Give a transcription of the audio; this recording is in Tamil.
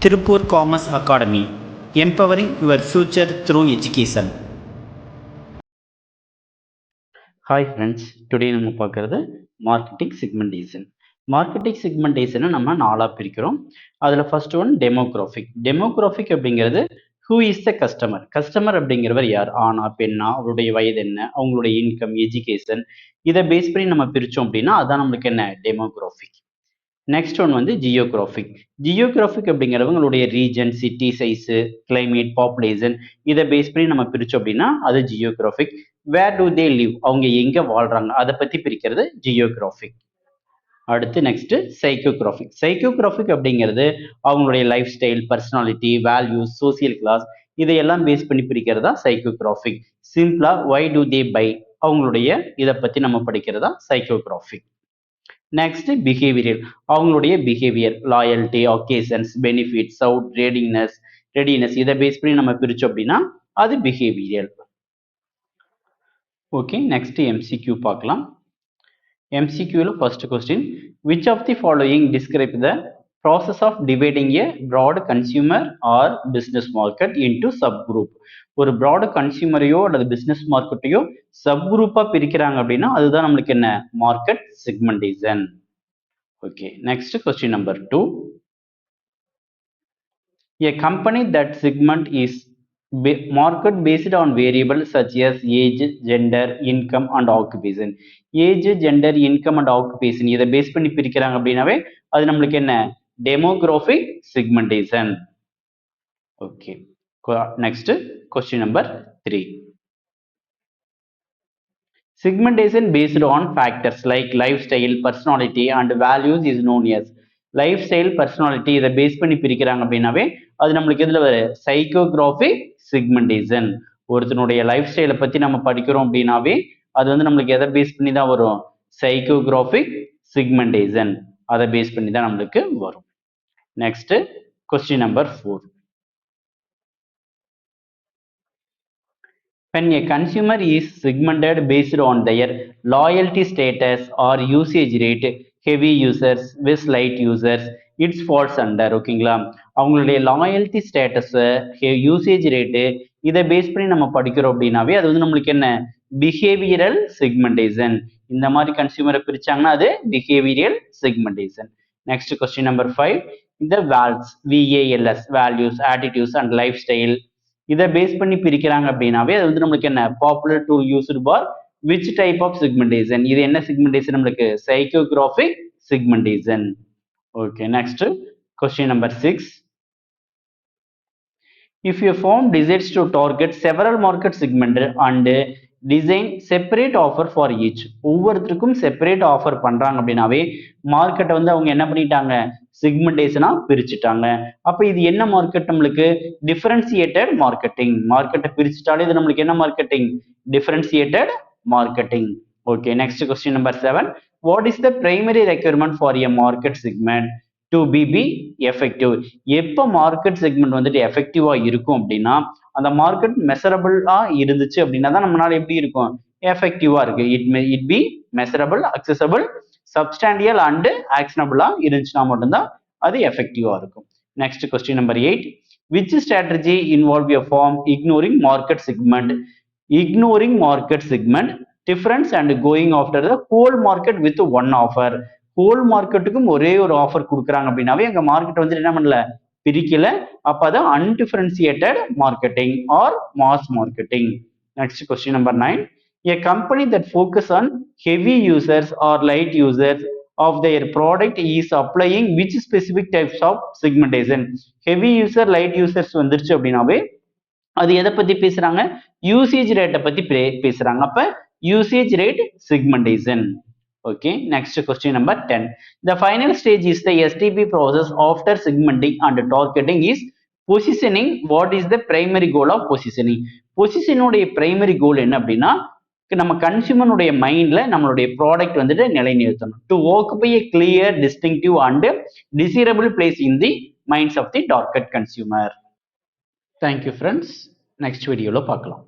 Tirupur Commerce Academy, empowering your future through education. Hi friends, today நம்ம பார்க்கிறது மார்க்கெட்டிங் செக்மெண்டேஷன். மார்க்கெட்டிங் செக்மெண்டேஷனை நம்ம நாலா பிரிக்கிறோம். அதில் ஃபர்ஸ்ட் ஒன் டெமோகிராஃபிக். டெமோகிராஃபிக் அப்படிங்கிறது who is the customer. Customer அப்படிங்கிறவர் யார், ஆனா பெண்ணா, அவருடைய வயது என்ன, அவங்களுடைய இன்கம், எஜுகேஷன், இதை பேஸ் பண்ணி நம்ம பிரித்தோம் அப்படின்னா அதான் நம்மளுக்கு என்ன டெமோகிராஃபிக். நெக்ஸ்ட் ஒன் வந்து ஜியோகிராஃபிக். ஜியோகிராஃபிக் அப்படிங்கிறவங்களுடைய region, city size, climate, population, இதை பேஸ் பண்ணி நம்ம பிரித்தோம் அப்படின்னா அது geographic. Where do they live, அவங்க எங்கே வாழ்கிறாங்க அதை பற்றி பிரிக்கிறது ஜியோகிராஃபிக். அடுத்து நெக்ஸ்ட் சைக்கோகிராஃபிக். சைக்கோகிராஃபிக் அப்படிங்கிறது அவங்களுடைய lifestyle, personality, values, social class, இதையெல்லாம் பேஸ் பண்ணி பிரிக்கிறதா சைக்கோகிராஃபிக். சிம்பிளா வை டு தே பை, அவங்களுடைய இதை பற்றி நம்ம படிக்கிறதா சைக்கோகிராஃபிக். நெக்ஸ்ட் பிஹேவியர், அவங்களுடைய behaviour, loyalty, occasions, benefits, out, readiness, இதை பேஸ் பண்ணி நம்ம பிரிச்சோம் அப்படின்னா அது பிஹேவியர். ஓகே, நெக்ஸ்ட் எம்சிக்யூ பார்க்கலாம். எம்சிக்யூல first question, which of the following describe the process of dividing a broad consumer or business market into sub group. ஒரு ப்ராட் கன்சியூமரையோ அல்லது பிஸ்னஸ் மார்க்கெட்டையோ சப் குரூப்பா பிரிக்கிறாங்க அப்படின்னா அதுதான் நம்மளுக்கு என்ன market segmentation. Okay, next question number 2. A company that segment is market based on variables such as age, gender, income and occupation. Age, gender, income and occupation இதை பேஸ் பண்ணி பிரிக்கிறாங்க அப்படின்னாவே அது நம்மளுக்கு என்ன demographic segmentation. Okay, next question number 3. Segmentation based on factors like lifestyle, personality and values is known as. Life style, personality இதை பேஸ் பண்ணி பிரிக்கிறாங்க அப்படின்னாவே அது நம்மளுக்கு எதில் வர சைக்கோகிராஃபிக் செக்மெண்டேஷன். ஒருத்தனுடைய லைஃப் ஸ்டைலை பற்றி நம்ம படிக்கிறோம் அப்படின்னாவே அது வந்து நம்மளுக்கு எதை பேஸ் பண்ணி தான் வரும் சைக்கோகிராஃபிக் செக்மெண்டேஷன், அதை பேஸ் பண்ணி தான் நம்மளுக்கு வரும். Next question number 4. When a consumer is segmented based on their loyalty status or usage rate, heavy users with light users, it falls under. ஓகேங்களா, அவங்களுடைய லாயல்ட்டி ஸ்டேட்டஸ், யூசேஜ் ரேட்டு, இதை பேஸ் பண்ணி நம்ம படிக்கிறோம் அப்படின்னாவே அது வந்து நம்மளுக்கு என்ன பிஹேவியரல் செக்மெண்டேஷன். இந்த மாதிரி கன்சியூமரை பிரிச்சாங்கன்னா அது behavioural segmentation. Next question number 5. இந்த VALS, values, attitudes and life style, இதை பேஸ் பண்ணி பிரிக்கிறாங்க அப்படின்னாவே அது வந்து நம்மளுக்கு என்ன popular tool used for which type of segmentation. இது என்ன செக்மெண்டேஷன் நம்மளுக்கு psychographic segmentation. Okay, next question number 6. If a firm decides to target several market segments and design separate offer for each, ஒவ்வொருத்தருக்கும் செப்பரேட் ஆஃபர் பண்றாங்க அப்படின்னாவே மார்க்கெட்டை வந்து அவங்க என்ன பண்ணிட்டாங்க செக்மெண்டேஷனா பிரிச்சுட்டாங்க. அப்ப இது என்ன மார்க்கெட் நம்மளுக்கு டிஃபரன்சியேட்டட் மார்க்கெட்டிங். மார்க்கெட்டை பிரிச்சுட்டாலே இது நம்மளுக்கு என்ன marketing differentiated marketing. Okay, next question number 7. What is the primary requirement for a market segment to be effective. எப்போ மார்க்கெட் செக்மெண்ட் வந்துட்டு எஃபெக்டிவா இருக்கும் அப்படின்னா அந்த மார்க்கெட் மெசரபிளா இருந்துச்சு அப்படின்னா தான் நம்மளால எப்படி இருக்கும் எஃபெக்டிவா இருக்கு. It be measurable, accessible, substantial and ஆக்ஷனபிளா இருந்துச்சுன்னா மட்டும்தான் அது எஃபெக்டிவா இருக்கும். Next question number 8. Which strategy involve a firm ignoring market segment. Ignoring market segment difference and going after the whole market with one offer. Whole மார்க்கெட்டுக்கும் ஒரே ஒரு ஆஃபர் கொடுக்குறாங்க அப்படின்னாவே எங்க மார்க்கெட் வந்து என்ன பண்ணல பிரிக்கல. அப்ப அது undifferentiated marketing or mass marketing. Next question number 9. A company that focus on heavy users or light users of their product is applying which specific types of segmentation. Heavy user, light users வந்துருச்சு அப்படின்னாவே அது எதை பத்தி பேசுறாங்க யூசேஜ் ரேட்டை பத்தி பேசுறாங்க. அப்ப usage rate segmentation. Okay, next question number 10. The final stage is the STP process after segmenting and targeting is positioning. What is the primary goal of positioning? Positioning உடைய primary goal என்ன அப்படின்னா நம்ம கன்சியூமருடைய மைண்ட்ல நம்மளுடைய ப்ராடக்ட் வந்துட்டு நிலைநிறுத்தணும். To occupy a clear, distinctive and desirable place in the minds of the target consumer. Thank you friends. Next வீடியோல பார்க்கலாம்.